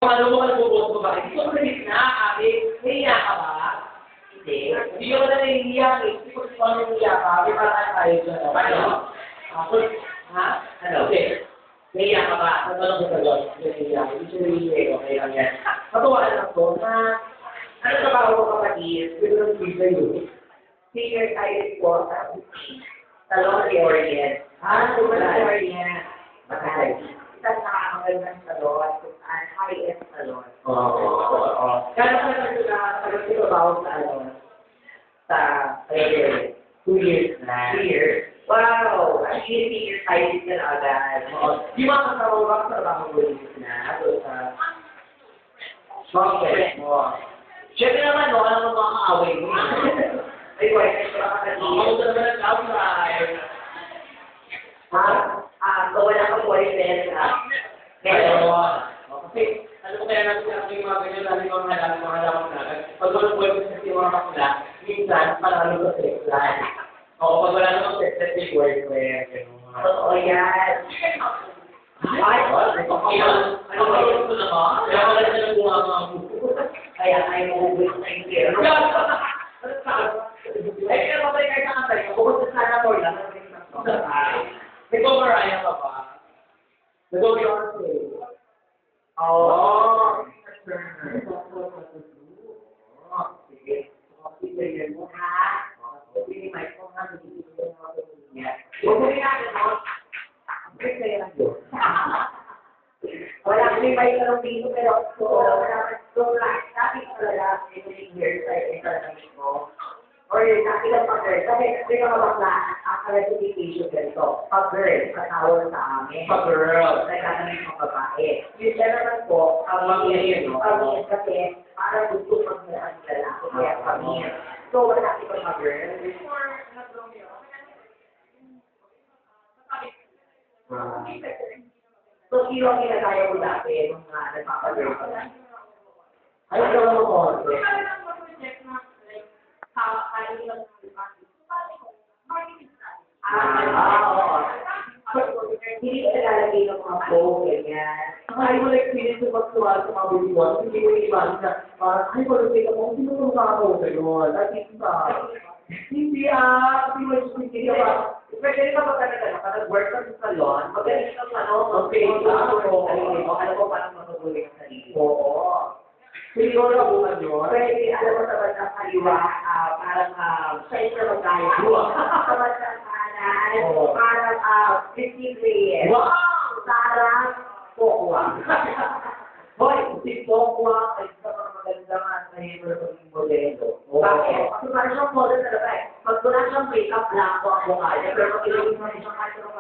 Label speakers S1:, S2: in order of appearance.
S1: paano mo ka nagbubuhat ko ba? Hindi ko sa gitna, ate. Nahiya ka ba? Hindi. Hindi ko na nahihiya eh. Hindi ko sa nahihiya ka. Di ba tayo dyan? Paano? Ako, ha? Ano? Okay. Nahiya ka ba? Ang tanong ko sa Diyos. Nahiya ka. Hindi siya nahihiya. Okay lang yan. Matuwaan lang ko na ano sa bago ko kapatid? Hindi ko lang figure yun. Figure tayo po. Salon Orient. Salon Orient. Bakit? Isang nakakagandang salon kung saan high-end salon. Oo. Kaya sa nagsitrabaho sa ano, sa 2 years na. 2 years? Wow! Ang figure tayo din agad. Di ba kasama ba sa trabaho ko na? Sa shopper mo. Siyempre naman, no? Alam mo mga kaaway mo. Ay, wait. Ako naman ang outside. So wala kang boyfriend, Meron. Kasi, alam mo kaya natin yung mga ganyan, lalo yung mga halaman na. Pag walang boyfriend kasi mga bakla, minsan, parang sa sex life. Oo, pag wala namang sex life, may boyfriend. Oo, yan. Ay, ano ba yun ko naman? Kaya wala na lang mga kaya ayaw mo uwi sa inyo. Ay, kaya mabalik kayo sa katay. Bukod sa sana mo lang. Nag-overaya ka ba? Nag-overaya. Oo. Sige. Sige mo ha. Sige, may kung nga. Huwag mo rin natin, no? Break na yan doon. Wala kami may kalong dito, pero sabi ko talaga, every year, ay talagang ko. Or sabi lang pag-girl, kasi may mga bakla, ang classification ganito. Pag-girl, kasawal sa amin. Pag-girl, nagkakalit ng babae. Yung siya naman po, pamilya, kasi parang gusto pag ang lalaki, kaya pamilya. So, wala si pag-girl. So, sino ang ginagaya mo dati nung nagpapagirl ka na? Ay, ito lang mo konti. Hindi ka nalalagay ng mga po, ganyan. Ang ayaw mo na-experience yung pagsuwal sa mga buliwan, hindi mo iiwanan na parang, ay, malupit ako, sino mo mga po gano'n? At hindi kasi mo hindi ka especially kapag nag-work ka sa salon, magaling ka okay, alam mo parang matutuloy ang sarili. Oo. Siguro nabukan yun. Pwede, alam mo sa bandang kaliwa, parang sa isa magkaya. Sa bandang kanan, parang 50 grades. Wow! Sarang Pokwa. Hoy, si Pokwa ay isa mga magandang neighbor ng modelo. Bakit? Kasi parang siyang model talaga eh. Pag wala siyang makeup, blanco ako nga. Pero pag ilagay mo siyang